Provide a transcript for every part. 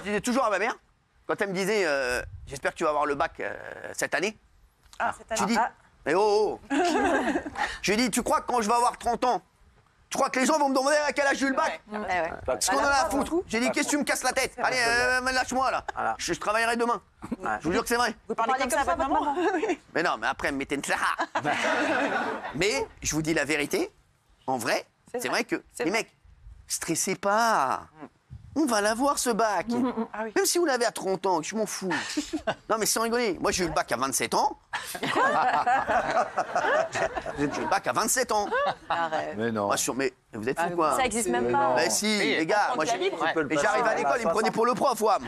je disais toujours à ma mère, quand elle me disait j'espère que tu vas avoir le bac cette année. Ah, Tu dis, mais oh, oh. Je lui dis, tu crois que quand je vais avoir 30 ans, tu crois que les gens vont me demander à quel âge j'ai eu le bac? Ce qu'on en a à foutre. J'ai dit, qu'est-ce que tu me casses la tête? Allez, lâche-moi là. Je travaillerai demain. Je vous jure que c'est vrai. Vous parlez comme ça à votre maman? Mais non, mais après, elle me mettait une tlaha. Mais je vous dis la vérité, en vrai, c'est vrai que les mecs, stressez pas. On va l'avoir ce bac. Même si vous l'avez à 30 ans, je m'en fous. Non, mais sans rigoler. Moi, j'ai eu le bac à 27 ans. J'ai eu le bac à 27 ans. Arrête. Mais non. Mais vous êtes fous, quoi. Ça existe même pas. Mais si, les gars, moi, mais j'arrive à l'école, ils me prenaient pour le prof, WAM.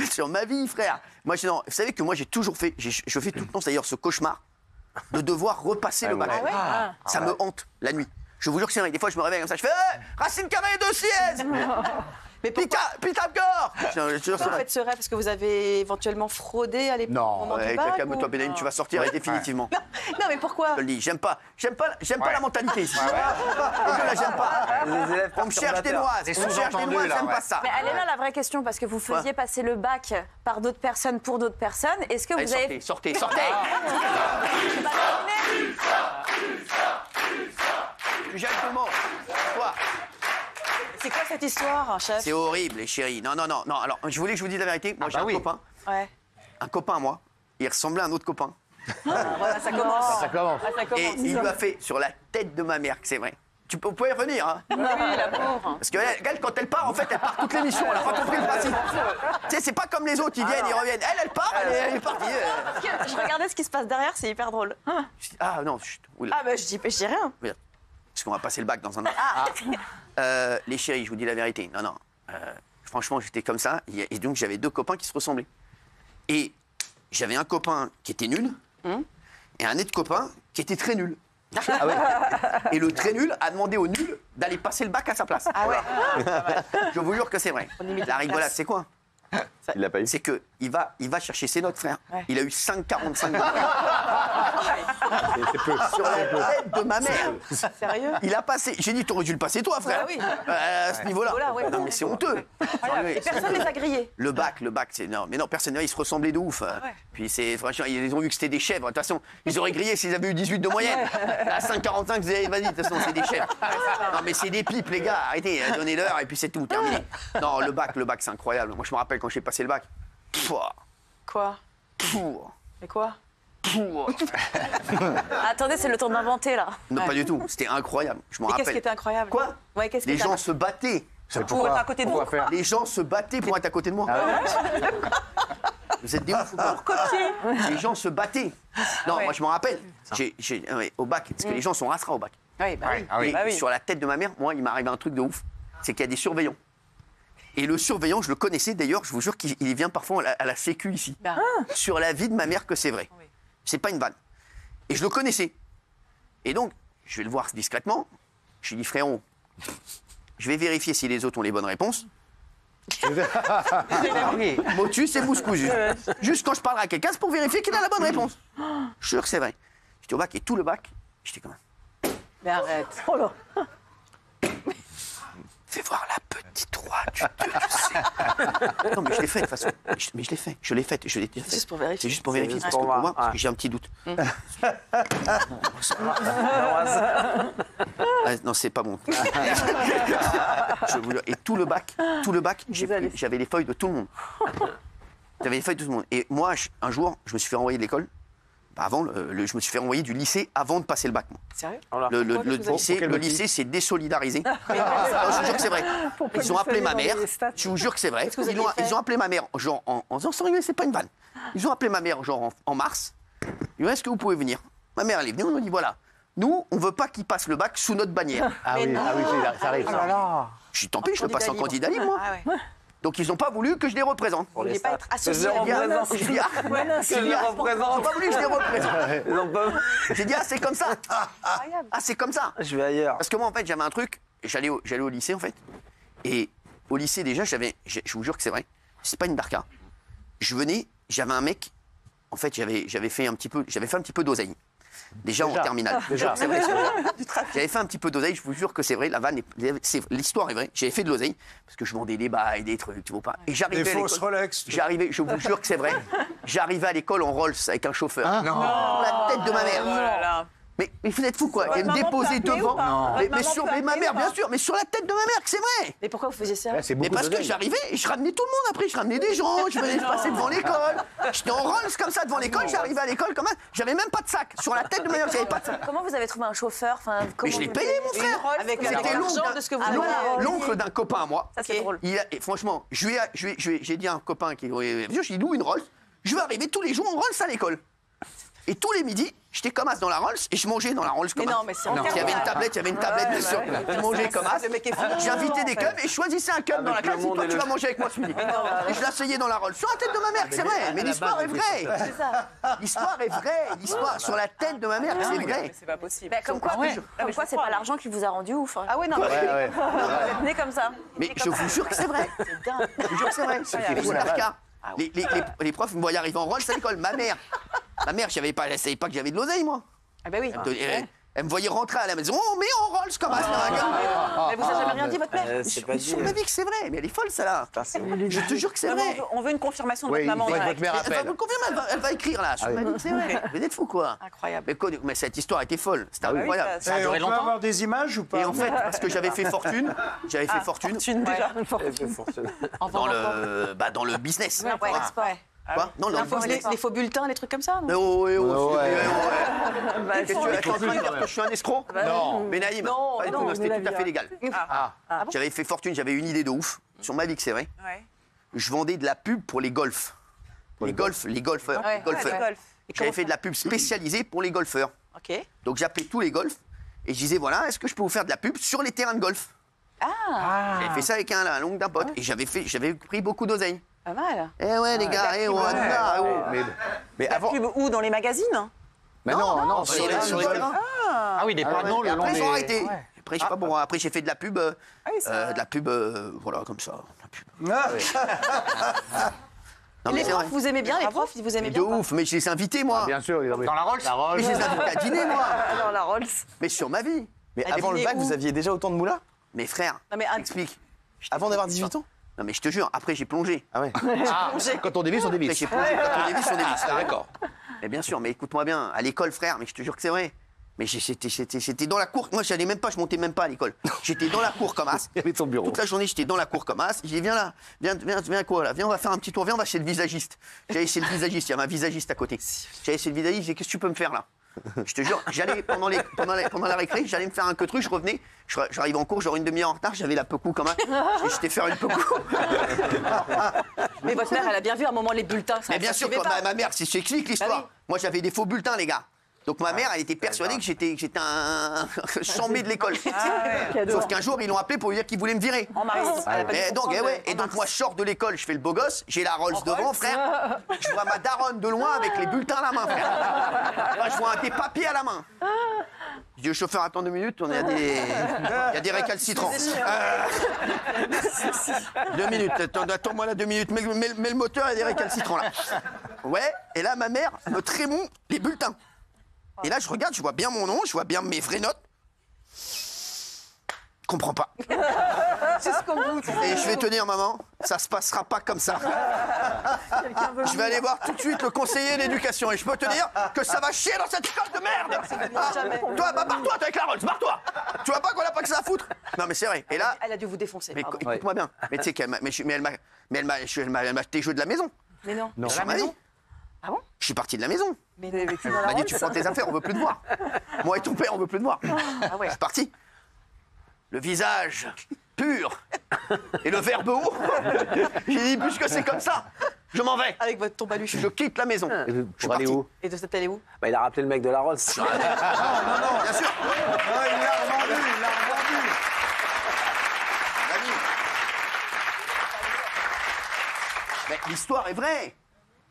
Sur ma vie, frère. Moi, non, vous savez que moi, j'ai toujours fait, je fais tout le temps, d'ailleurs, ce cauchemar de devoir repasser le bac. Ça me hante la nuit. Je vous jure que c'est vrai. Des fois, je me réveille comme ça, je fais Racine carrée de siège. Mais pourquoi Pythagore. vous faites ce rêve? Parce que vous avez éventuellement fraudé à l'époque au moment du bac? Calme-toi, Bénédine, tu vas sortir définitivement. Non, mais pourquoi? Je te le dis, j'aime pas la mentalité ici. Je la j'aime pas. On me cherche des noises. On me cherche des noises, j'aime pas ça. Mais elle est là la vraie question, parce que vous faisiez passer le bac par d'autres personnes pour d'autres personnes. Est-ce que vous avez... Sortez. Tu gênes tout le monde. Toi. C'est quoi cette histoire, chef? C'est horrible, les chéris. Non. Alors, je voulais que je vous dise la vérité. Moi, j'ai un copain. Ouais. Un copain à moi. Il ressemblait à un autre copain. Voilà, ça commence. Ça commence. Et il lui a fait sur la tête de ma mère que c'est vrai. Vous pouvez revenir, hein? Oui, la pauvre. Parce qu'elle, quand elle part, en fait, elle part toute l'émission. Elle n'a pas compris le principe. Tu sais, c'est pas comme les autres, ils viennent, ils reviennent. Elle part, elle est partie. Parce que je regardais ce qui se passe derrière, c'est hyper drôle. Ah non, chut, oula. Ah, bah je dis rien. Parce qu'on va passer le bac dans un an. Les chéris, je vous dis la vérité. Non. Franchement, j'étais comme ça. Et donc, j'avais deux copains qui se ressemblaient. Et j'avais un copain qui était nul et un autre copain qui était très nul. Ah ouais. Et le très nul a demandé au nul d'aller passer le bac à sa place. Ah ouais. Je vous jure que c'est vrai. La rigolade, c'est quoi? Il l'a pas eu. C'est qu'il va chercher ses notes, frère. Ouais. Il a eu 5,45. C'est peu. Sur la tête de ma mère. Sérieux? Il a passé. J'ai dit, t'aurais dû le passer toi, frère. Ah oui. À ce niveau-là. Ouais. Non, mais c'est honteux. Et personne les a grillés. Le bac, c'est non. Mais non, personne, ils se ressemblaient de ouf. Puis c'est franchement, ils ont vu que c'était des chèvres. De toute façon, ils auraient grillé s'ils avaient eu 18 de moyenne. À 5,45, vous avez vas-y, de toute façon, c'est des chèvres. Non, mais c'est des pipes, les gars. Arrêtez, donnez-leur et puis c'est tout, terminé. Non, le bac, c'est incroyable. Moi, je me rappelle quand j'ai passé le bac. Quoi? Mais quoi? Attendez, c'est le temps d'inventer, là. Non, pas du tout. C'était incroyable. Je me Et rappelle. qu'est-ce qui était incroyable? Quoi? Ouais, qu'est-ce Les qui gens se battaient. pour être à côté de vous? Pourquoi faire? Les gens se battaient pour être à côté de moi. Vous êtes des ouf ou pas? Les gens se battaient. Non, moi je m'en rappelle. Au bac, parce que les gens sont rasera au bac. Oui, bah oui. Et Bah oui. sur la tête de ma mère, moi, il m'est arrivé un truc de ouf. C'est qu'il y a des surveillants. Et le surveillant, je le connaissais d'ailleurs, je vous jure qu'il vient parfois à la sécu ici. Bah. Sur la vie de ma mère que c'est vrai. Oui. C'est pas une vanne. Et je le connaissais. Et donc, je vais le voir discrètement. Je lui dis, frérot, je vais vérifier si les autres ont les bonnes réponses. Motus et Mouscous. Juste quand je parlerai à quelqu'un, c'est pour vérifier qu'il a la bonne réponse. Je suis sûr que c'est vrai. J'étais au bac et tout le bac, j'étais comme ça. Mais arrête. Fais voir la petite roi du 2, tu sais. Non, mais je l'ai fait de toute façon. Mais je l'ai fait. Je l'ai fait. Je l'ai déjà fait. Juste pour vérifier. C'est juste pour vérifier. juste Parce pour que pour voir. moi, parce que j'ai un petit doute. Non, c'est pas bon. Je vous jure. Et tout le bac, j'avais les feuilles de tout le monde. J'avais les feuilles de tout le monde. Et moi, un jour, je me suis fait renvoyer de l'école. Avant, je me suis fait renvoyer du lycée avant de passer le bac. Moi. Sérieux? Le lycée s'est désolidarisé. Non, je vous jure que c'est vrai. Ils ont appelé ma mère. Je vous jure que c'est vrai. Ils ont appelé ma mère, genre en disant, sans rigoler, c'est pas une vanne. Ils ont appelé ma mère, genre en mars. Ils ont dit, est-ce que vous pouvez venir? Ma mère, elle est venue, on nous dit, voilà. Nous, on veut pas qu'il passe le bac sous notre bannière. Ah oui, ça arrive. Je suis tant pis, je le passe en candidat libre, moi. Ah ouais. Donc ils n'ont pas voulu que je les représente. Vous vouliez pas être associé à J'ai dit, bien. ils ont pas voulu que je les représente. J'ai dit, ah, c'est comme ça. Ah, c'est comme ça. Je vais ailleurs. Parce que moi, en fait, j'avais un truc. J'allais au lycée, en fait. Et au lycée, déjà, je vous jure que c'est vrai. C'est pas une barca. Je venais, j'avais un mec. En fait, j'avais fait un petit peu d'oseille. Déjà en terminale. Déjà. C'est vrai. J'avais fait un petit peu d'oseille, je vous jure que c'est vrai, la vanne, l'histoire est vraie. J'avais fait de l'oseille, parce que je vendais des bails, des trucs, tu vois pas. Et j'arrivais Des à fausses l'école. Rolex. J'arrivais, je vous jure que c'est vrai. J'arrivais à l'école en Rolls avec un chauffeur. Non. La tête de ma mère. Oh là là. Mais vous êtes fous quoi. Elle me maman déposait peut appeler devant. ou pas Non. Votre maman peut Mais ma appeler mère, ou pas bien sûr, mais sur la tête de ma mère, que c'est vrai. Mais pourquoi vous faisiez ça? Ouais, c'est Mais beaucoup parce que d'oseille. j'arrivais et je ramenais tout le monde après. Je ramenais des gens, je venais de passer devant l'école. J'étais en Rolls comme ça devant l'école, j'arrivais à l'école comme ça. J'avais même pas de sac. Sur la tête de ma mère, j'avais pas de sac. Comment vous avez trouvé un chauffeur? Enfin, Mais comment je l'ai vous- payé, mon frère. Avec C'était l'argent de ce que vous l'oncle- avez. l'oncle d'un copain à moi. Ça, c'est Ok. drôle. Et franchement, j'ai dit à un copain qui est vieux, je lui ai dit loue une Rolls. Je vais arriver tous les jours en Rolls à l'école. Et tous les midis, j'étais comme as dans la Rolls et je mangeais dans la Rolls comme Mais as. non, mais c'est Il y avait une tablette, bien sûr. Je mangeais comme as. Le mec est fou. J'invitais des clubs et je choisissais un club dans la Avec le classe. Et monde toi, et tu le- vas manger avec moi ce midi. Et je l'asseyais dans la Rolls. Sur la tête de ma mère, c'est vrai. Mais l'histoire est vraie. C'est ça. L'histoire est vraie. L'histoire sur la tête de ma mère, c'est vrai. C'est pas possible. Bah, comme quoi, comme quoi, c'est pas l'argent qui vous a rendu ouf. Ah ouais, non, mais Ouais, ouais. Vous êtes né comme ça. Mais je vous jure que c'est vrai. Je vous jure que c'est vrai. Mais c'est le cas. Les profs me voyaient arriver en Rolls à l'école. Ma mère, elle savait pas que j'avais de l'oseille, moi. Ah bah oui. Elle me voyait rentrer à la maison, oh, mais en Rolls comme ça. Mais vous avez jamais rien dit, votre mère? C'est pas Mais dit. sur ma vie que c'est vrai, mais elle est folle, ça là. Je te jure que c'est Non, mais vrai. on veut une confirmation de Oui, votre maman. il faut que direct. votre mère Elle va appelle. vous le confirmer, elle va écrire là. Sur ma vie que c'est vrai. Vous êtes fous quoi. Incroyable. Mais cette histoire était folle, c'était oui, incroyable. ça- Et on peut avoir des images ou pas? Et en fait, parce que j'avais fait fortune, Fortune déjà. dans le business. Ouais, Quoi export. Quoi Non, non, Les faux bulletins, les trucs comme ça, Mais non? oh, eh, oh, Ouais. Qu'est-ce que tu es en train de dire que je suis un escroc Non. Mais Naïm, Non, pas du tout, non, non, c'était mais tout à fait légal. Ah. J'avais fait fortune, j'avais une idée de ouf, sur ma vie que c'est vrai. Ouais. Je vendais de la pub pour les golfs. Les golfeurs. Ouais, les golfeurs. ouais, golf. Et J'avais comment fait de la pub spécialisée pour les golfeurs. Ok. Donc j'appelais tous les golfs et je disais voilà, est-ce que je peux vous faire de la pub sur les terrains de golf? J'avais fait ça avec un oncle d'un pote et j'avais pris beaucoup d'oseille. Pas mal. Eh ouais les gars, eh ouais, ah, oh. Mais La avant. pub où? Dans les magazines? Mais non, sur les terrains. Ah oui, des panneaux Et le long après des... ils ont arrêté. Ouais. Après je sais pas bon, après j'ai fait de la pub, voilà comme ça. Non, mais Les c'est profs, vrai. vous aimez bien? Les profs, vous aimez De bien? ou pas ouf, mais je les ai invités moi. Bien sûr, il a Dans la Rolls Mais je les ai invités à dîner moi. Alors la Rolls. Mais sur ma vie. Mais Elle avant le devinait bac, où vous aviez déjà autant de moulas? Mes frères, Non, mais explique. Avant d'avoir 18 ans? Non mais je te jure, après j'ai plongé. Ah ouais. Quand on dévisse, on Après dévisse. j'ai plongé quand on dévisse, on dévisse. D'accord. Mais bien sûr, mais écoute-moi bien, à l'école frère, mais je te jure que c'est vrai. Mais j'étais dans la cour, moi j'allais même pas, je montais même pas à l'école. J'étais dans la cour comme as. Il y avait ton bureau. Toute la journée, j'étais dans la cour comme as. J'ai dit, viens là, viens quoi là, viens, on va faire un petit tour, viens, on va chez le visagiste. J'allais chez le visagiste, il y a ma visagiste à côté. J'allais chez le visagiste, j'ai dit, qu'est-ce que tu peux me faire là? Je te jure, j'allais pendant la récré, j'allais me faire un queutru, je revenais, j'arrivais en cours, genre une demi-heure en retard, j'avais la pecou comme un. J'étais faire une pecou. Mais votre mère, elle a bien vu à un moment les bulletins. ça- Mais bien ça sûr, suivait quand pas. ma mère, si je t'explique l'histoire. Bah oui. Moi, j'avais des faux bulletins, les gars. Donc ma mère, elle était persuadée que j'étais un chambé de l'école. Sauf qu'un jour, ils l'ont appelé pour lui dire qu'ils voulaient me virer. En mari. Et donc moi, je sors de l'école, je fais le beau gosse, j'ai la Rolls devant, frère. Je vois ma daronne de loin avec les bulletins à la main, frère. Moi, je vois des papiers à la main. Je dis au chauffeur, attends 2 minutes, il y a des récalcitrants. 2 minutes, attends-moi là 2 minutes, mets le moteur, il y a des récalcitrants là. Ouais, et là, ma mère me trémont les bulletins. Et là, je regarde, je vois bien mon nom, je vois bien mes vraies notes. Je comprends pas. Juste comme vous. Et je vais te dire, maman, ça se passera pas comme ça. Je vais aller voir tout de suite le conseiller d'éducation et je peux te dire que ça va chier dans cette école de merde. Toi, barre-toi, toi avec la Rolls, barre-toi. Tu vois pas qu'on a pas que ça à foutre? Non, mais c'est vrai. Et là, Elle a dû vous défoncer. mais pardon. écoute-moi bien. Mais tu sais qu'elle elle m'a acheté les jeux de la maison. Mais non. Non. Sur ma vie. Ah bon? Je suis parti de la maison. Mais Elle m'a dit, tu prends tes affaires, on veut plus te voir. Moi et ton père, on veut plus te voir. Ah ouais. Je suis parti. Le visage pur et le verbe haut. J'ai dit, puisque c'est comme ça, je m'en vais. Avec votre tombe à luche. Je quitte la maison. Je suis Pour aller parti. où? Et de cette allée où? Bah, il a rappelé le mec de la Rolls. Bien sûr. Ah, il l'a revendu, il l'a revendu. Dani. Mais l'histoire est vraie.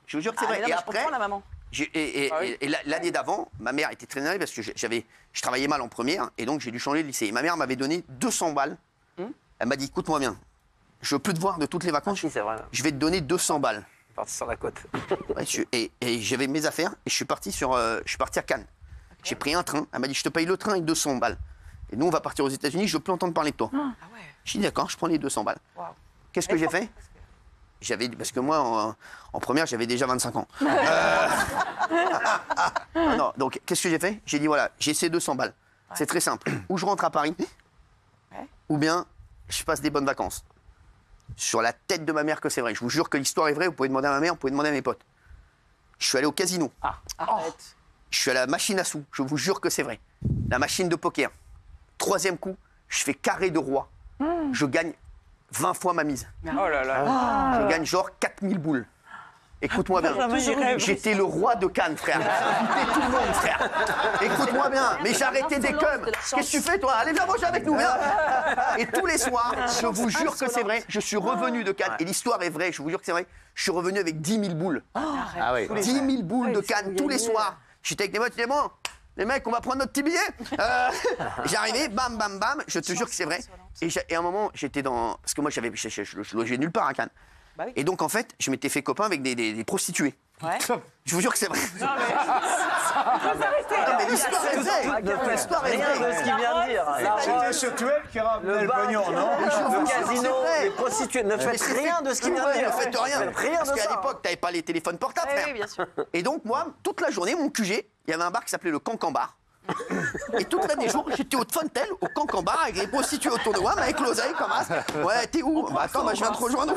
Je vous jure que c'est Ah, vrai. mais non, Et mais je après, comprends la maman. et l'année d'avant, ma mère était très énervée parce que je travaillais mal en première et donc j'ai dû changer de lycée. Et ma mère m'avait donné 200 balles. Elle m'a dit, écoute-moi bien, je veux plus te voir de toutes les vacances. Oui, c'est vrai. Je vais te donner 200 balles. Parti sur la côte. Ouais, et j'avais mes affaires et je suis parti à Cannes. J'ai pris un train. Elle m'a dit, je te paye le train avec 200 balles. Et nous, on va partir aux États-Unis, je veux plus entendre parler de toi. J'ai dit, d'accord, je prends les 200 balles. Qu'est-ce que j'ai fait? Parce que moi, en première, j'avais déjà 25 ans. Non, donc, qu'est-ce que j'ai fait? J'ai dit, voilà, j'ai ces 200 balles. C'est très simple. Ou je rentre à Paris, ou bien je passe des bonnes vacances. Sur la tête de ma mère que c'est vrai. Je vous jure que l'histoire est vraie. Vous pouvez demander à ma mère, vous pouvez demander à mes potes. Je suis allé au casino. Arrête. Je suis à la machine à sous. Je vous jure que c'est vrai. La machine de poker. 3e coup, je fais carré de roi. Je gagne 20 fois ma mise. Oh là là. Je gagne genre 4000 boules. Écoute-moi bien. J'étais le roi de Cannes, frère. J'invitais tout le monde, frère. Écoute-moi bien. Mais j'ai arrêté des cums. Qu'est-ce que tu fais, toi? Allez, viens manger avec nous, viens. Et tous les soirs, je vous jure que c'est vrai, je suis revenu de Cannes. Et l'histoire est vraie, je vous jure que c'est vrai. Je suis revenu avec 10 000 boules. Ah oui. 10 000 boules de Cannes tous les soirs. J'étais avec des potes, je disais, bon, les mecs, on va prendre notre petit billet. J'arrivais, bam, bam, bam. Je te jure que c'est vrai. Et à un moment, j'étais dans. Parce que moi, je logeais nulle part à Cannes. Bah oui. Et donc, en fait, je m'étais fait copain avec des prostituées. Ouais. Je vous jure que c'est vrai. Non, mais l'histoire est vraie. L'histoire est Rien de vraie. ce qu'il vient de dire. C'était surtout elle qui ramenait le bar, pognon, non? le c'est casino, vrai. les prostituées. Ne faites rien de ce qu'il vient de Ouais, dire. ne faites rien. Ne faites rien Parce de qu'à ça. l'époque, t'avais pas les téléphones portables, Oui, frère. oui, bien sûr. Et donc, moi, toute la journée, mon QG, il y avait un bar qui s'appelait le Cancan Bar. Et toute l'année jour, j'étais au Fontel, au Cancan Bar, avec les prostituées autour de moi, mais avec l'oseille comme ça. Ouais, t'es où? Bah, attends, bah, je viens te rejoindre.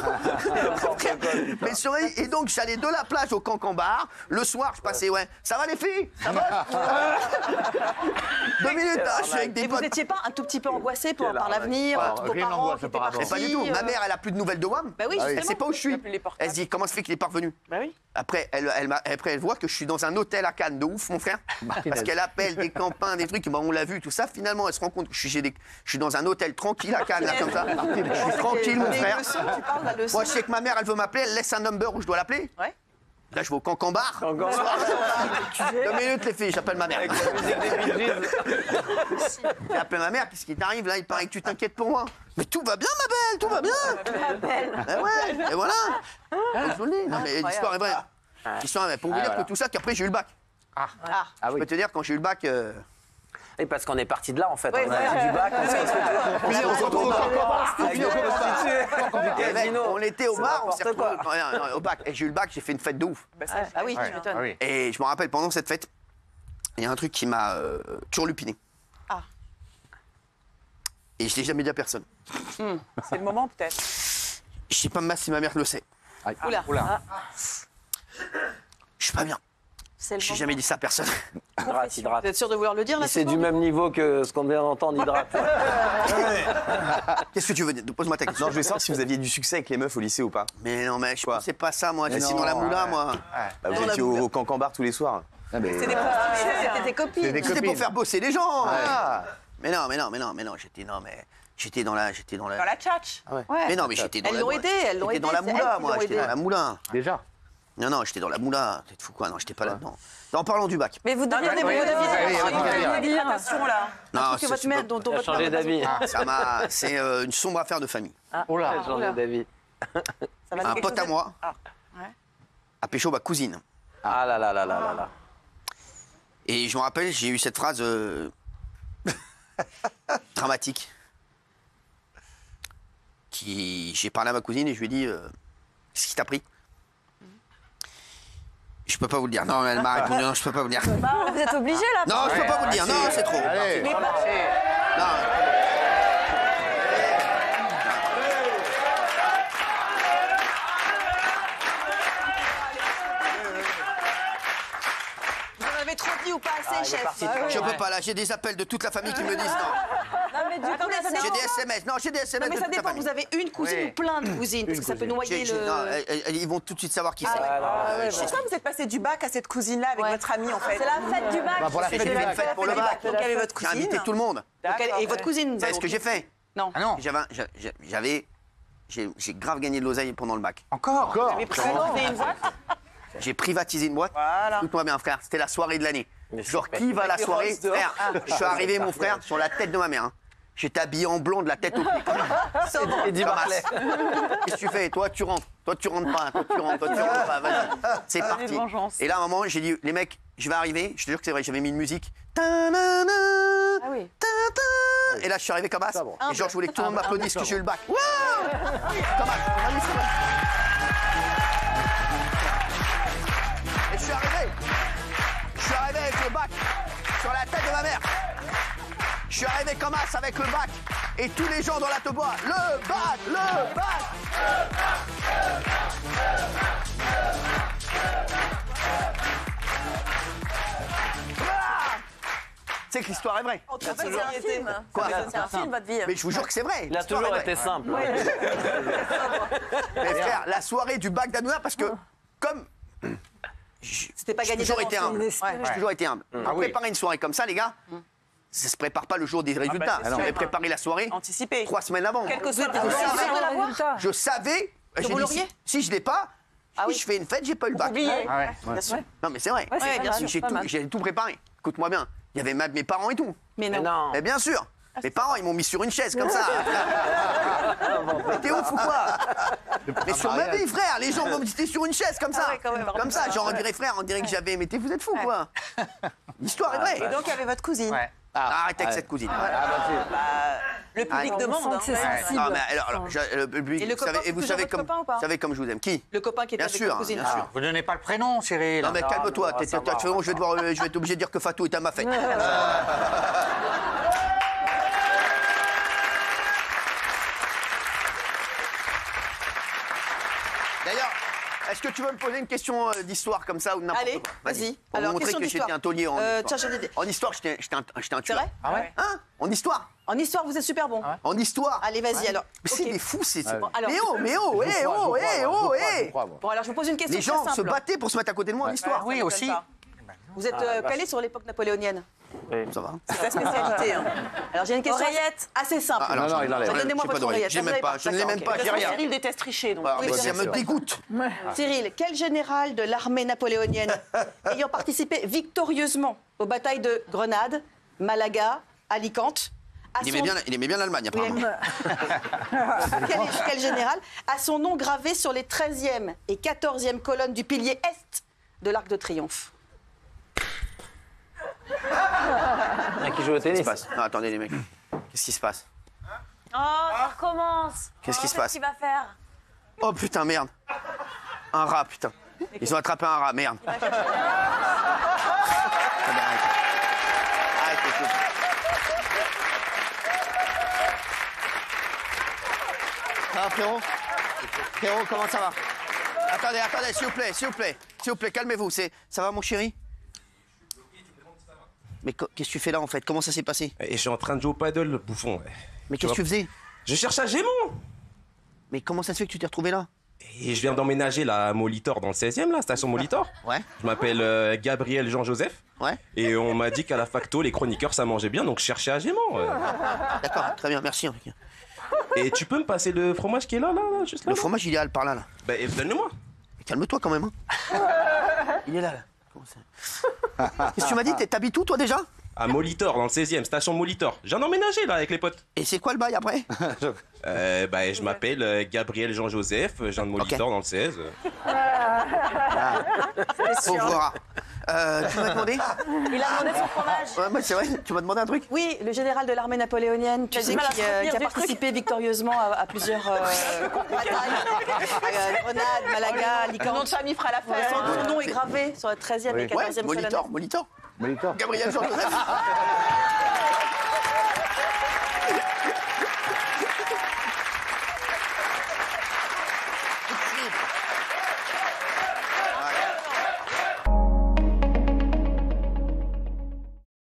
Mais sur- et donc, j'allais de la plage au Cancan Bar. Le soir, je passais, ouais, ça va les filles? Ça va? 2 minutes, hein, je suis avec Et des vous potes. n'étiez pas un tout petit peu angoissé par arnaque. l'avenir, vos rien parents d'angoisse qui étaient par rapport. Mais pas du tout. Ma mère, elle a plus de nouvelles de WAM. Bah oui, Elle justement. sait pas où je suis. Elle a plus les portables. Elle se dit, comment ça fait qu'il est parvenu? Bah oui. Après, elle voit que je suis dans un hôtel à Cannes, de ouf, mon frère. Parce qu'elle appelle des campins, des trucs, bah, on l'a vu, tout ça. Finalement, elle se rend compte que je suis dans un hôtel tranquille à Cannes, là, comme ça. Je suis tranquille, mon Les frère. leçons, tu parles de la leçon. Moi, je sais que ma mère, elle veut m'appeler, elle laisse un number où je dois l'appeler. Ouais. Là, je vais au Cancan Bar. 2 minutes, les filles, j'appelle ma mère. J'ai appelé ma mère, qu'est-ce qui t'arrive là? Il paraît que tu t'inquiètes pour moi. Mais tout va bien, ma belle, tout va bien. Eh ouais, et voilà. Désolé. Non, mais l'histoire est vraie. L'histoire est vraie. Pour vous dire que tout ça, qu'après, j'ai eu le bac. Je peux te dire, quand j'ai eu le bac. Et parce qu'on est parti de là, en fait. Oui, On a voilà. du bac, on s'est retrouvé on se retrouve au Cancan Bar. avec des prostituées, du Eh, mec, casino. on était au C'est bar, on s'est n'importe retrouvés au bac. Et j'ai eu le bac, j'ai fait une fête de ouf. Ah oui, tu m'étonnes. oui. Et je me rappelle, pendant cette fête, il y a un truc qui m'a turlupiné. Ah. Et je l'ai jamais dit à personne. C'est le moment peut-être. Je sais pas si ma mère le sait. Oula. Je suis pas bien. C'est le J'ai moment. jamais dit ça à personne. Hydrate, hydrate. Vous êtes sûr de vouloir le dire là? C'est ce du soir même niveau que ce qu'on vient d'entendre, hydrate. Qu'est-ce que tu veux dire? Pose-moi ta question. Non, je voulais savoir si vous aviez du succès avec les meufs au lycée ou pas. Mais non, mais je pensais pas ça, moi. J'étais non, dans la moula, ouais. moi. Bah, vous Dans la étiez moula. au Cancan Bar tous les soirs. C'est des prostituées, c'était tes copines. des C'était pour copines. faire bosser les gens. Ah. Mais non. J'étais dans la. Dans la tchatch. Mais non, mais j'étais dans Elles la. l'ont aidé, elles l'ont J'étais aidé. dans la c'est elles moula, qui moi. l'ont J'étais aidé. dans la moula. Déjà. Non, j'étais dans la moula. T'es fou, quoi. Non, j'étais pas là-dedans. En parlant du bac. Mais vous deviez Vous vous deviez deviez dire attention là. Non, Un truc que c'est- votre mère, dont Il a votre changé mère n'a pas d'avis. Ça m'a. C'est une sombre affaire de famille. Il a changé d'avis. Ça va Un quelque pote chose à moi Ah, ouais. a pécho ma cousine. Ah là là là là là là. Et je me rappelle, j'ai eu cette phrase dramatique. J'ai parlé à ma cousine et je lui ai dit qu'est-ce qui t'a pris? Je peux pas vous le dire. Non, elle m'a répondu non, je peux pas vous le dire. Bah, vous êtes obligé là. Non, je peux pas vous le dire. Non, c'est trop. Allez. Non. Vous en avez trop dit ou pas assez, chef? Je peux pas là, j'ai des appels de toute la famille qui me disent non. Non, mais du coup, Attendez, ça J'ai dépend. des SMS. Non, j'ai des SMS Non, mais de ça toute la dépend. famille. Vous avez une cousine ou plein de cousines? Parce que ça peut noyer le. Non, ils vont tout de suite savoir qui c'est. Pourquoi vous êtes passé du bac à cette cousine-là avec Ouais. votre amie en fait? c'est la fête du bac. Bah, pour la J'ai fête fait du une bac. fête pour le bac. Donc il y avait votre J'ai cousine. invité tout le monde. Donc, et votre cousine? Vous savez ce que j'ai fait? Non. Ah non. J'ai grave gagné de l'oseille pendant le bac. Encore. Vous avez privatisé une boîte? J'ai privatisé une boîte. Voilà. Écoute-moi bien, frère, c'était la soirée de l'année. Genre, c'est qui va à la Avec les soirée? roses dehors. Frère, je suis arrivé, mon frère, sur la tête de ma mère. Hein. J'étais habillé en blond de la tête aux pieds. Eddie Barclay. Qu'est-ce que tu fais? Toi, tu rentres. Toi, tu rentres pas. Toi, tu rentres. Toi, tu rentres pas. Vas-y. C'est parti. vengeance. Et là, à un moment, j'ai dit, les mecs, je vais arriver. Je te jure que c'est vrai, j'avais mis une musique. Ta-na-na, Ah oui. ta-ta. Et là, je suis arrivé comme as. Et genre, je voulais que tout le monde m'applaudisse que j'ai eu le bac. Wow, comme as. On a mis ça, là. Et je suis arrivé avec le bac sur la tête de ma mère. Je suis arrivé comme as avec le bac. Et tous les gens dans la bois, le bac, le bac. C'est que l'histoire est vraie. En fait, c'est un film. Quoi? C'est un film, votre vie. Mais je vous jure que c'est vrai. Il a l'histoire toujours est vraie. été simple. Mais frère, la soirée du bac d'Hanouna, parce que comme C'était pas j'ai gagné toujours été d'avance. humble, j'ai toujours été humble. Pour préparer une soirée comme ça, les gars, ça se prépare pas le jour des résultats. c'est sûr. J'avais préparé la soirée Anticipé. 3 semaines avant. Quel que soit le Vous résultat. savez de l'avoir? Je savais. J'ai dit, l'auriez si je l'ai pas, si je fais une fête, j'ai pas eu le bac. Oublié. Ouais. Bien sûr. Non, mais c'est vrai. Ouais, c'est bien pas mal, J'ai pas tout, mal. j'ai tout préparé. Écoute-moi bien. Il y avait même mes parents et tout. Mais Mais non. non. Mais bien sûr. Mes parents, ils m'ont mis sur une chaise comme ça. Mais t'es ouf ou quoi? Mais sur ma vie, frère, les gens m'ont dit t'es sur une chaise comme ça. Ah ouais, quand même. Comme ça, genre on dirait frère, on dirait que j'avais. Mais vous êtes fous quoi? L'histoire est vraie. Et donc, il y avait votre cousine. Ouais. Arrêtez avec cette cousine. Le public On demande. sent hein. que c'est sensible. Non, mais alors, le public, Et le copain, c'est vous toujours savez votre comme, copain ou pas vous savez comme je vous aime. Qui? Le copain qui était Bien avec sûr, votre cousine. bien sûr. Vous donnez pas le prénom, Cyril. Non mais Non, calme-toi, on va savoir. je vais être obligé de dire que Fatou est à ma fête. D'ailleurs, est-ce que tu veux me poser une question d'histoire comme ça ou de n'importe Allez, quoi? vas-y. Pour Alors, me montrer question que d'histoire. j'étais un taulier en histoire. Tiens, j'en ai des. En histoire, j'étais un C'est tueur. vrai Ah ouais? Hein? En histoire. En histoire, vous êtes super bon. En histoire. Allez, vas-y alors. Mais c'est Ok. des fous, c'est. Bon, alors- Mais oh. Bon, alors je vous pose une question Les très gens simple. se battaient pour se mettre à côté de moi en histoire. Oui, Ça aussi. m'étonne pas. Vous êtes calé sur l'époque napoléonienne. Ça va. C'est ta spécialité. Hein. Alors j'ai une question Oreillette. assez simple. Alors, non, il enlève. Donnez-moi j'ai pas votre d'oreille. oreillette. Je l'ai même pas. Je ne l'ai même pas. J'ai rien. Cyril déteste tricher. Donc. Alors, Oui, mais bien ça me sûr. dégoûte. Cyril, quel général de l'armée napoléonienne ayant participé victorieusement aux batailles de Grenade, Malaga, Alicante, Il aimait bien l'Allemagne, apparemment. quel général a son nom gravé sur les 13e et 14e colonnes du pilier est de l'Arc de Triomphe? Qui joue au Qu'est-ce qui tennis. se passe? Non, attendez, les mecs. Qu'est-ce qui se passe? Oh, ça recommence. Qu'est-ce qui se Qu'est-ce passe? qu'il va faire? Oh putain, merde. Un rat, putain. Ils ont attrapé un rat, merde. Arrête, écoute. Ça va, frérot? Frérot, comment ça va? Attendez, s'il vous plaît, calmez-vous. Ça va, mon chéri? Mais qu'est-ce que tu fais là, en fait? Comment ça s'est passé? Et je suis en train de jouer au paddle, le bouffon. Ouais. Mais qu'est-ce que tu faisais? Je cherche à Gémont. Mais comment ça se fait que tu t'es retrouvé là? Et je viens d'emménager là, à Molitor, dans le 16e, là, station Molitor. Ouais, Je m'appelle Gabriel Jean-Joseph. ouais. Et on m'a dit qu'à la facto, les chroniqueurs, ça mangeait bien, donc je cherchais à Gémont. D'accord, très bien, merci. Et tu peux me passer le fromage qui est là, juste là? Le fromage idéal par là, là. Bah, donne-le-moi. Mais calme-toi quand même. Hein. Il est là, là. Comment ça? Qu'est-ce que tu m'as dit? T'habites où, toi, déjà? À Molitor, dans le 16e, station Molitor. Je viens d'emménager là, avec les potes. Et c'est quoi le bail après? Bah, je m'appelle Gabriel Jean-Joseph, je viens de Molitor, dans le 16. Pauvre rat. Tu m'as demandé? Il a demandé son fromage. Ouais, moi, c'est vrai, tu m'as demandé un truc? Oui, le général de l'armée napoléonienne tu J'ai sais, du mal à qui, se retenir qui a du participé victorieusement à plusieurs batailles. Grenade, Malaga, Alicante. Le nom de famille fera l'affaire. Son nom est gravé sur la 13e et 14e Ouais, colonne. Molitor. Molitor. Gabriel Jean-Joseph.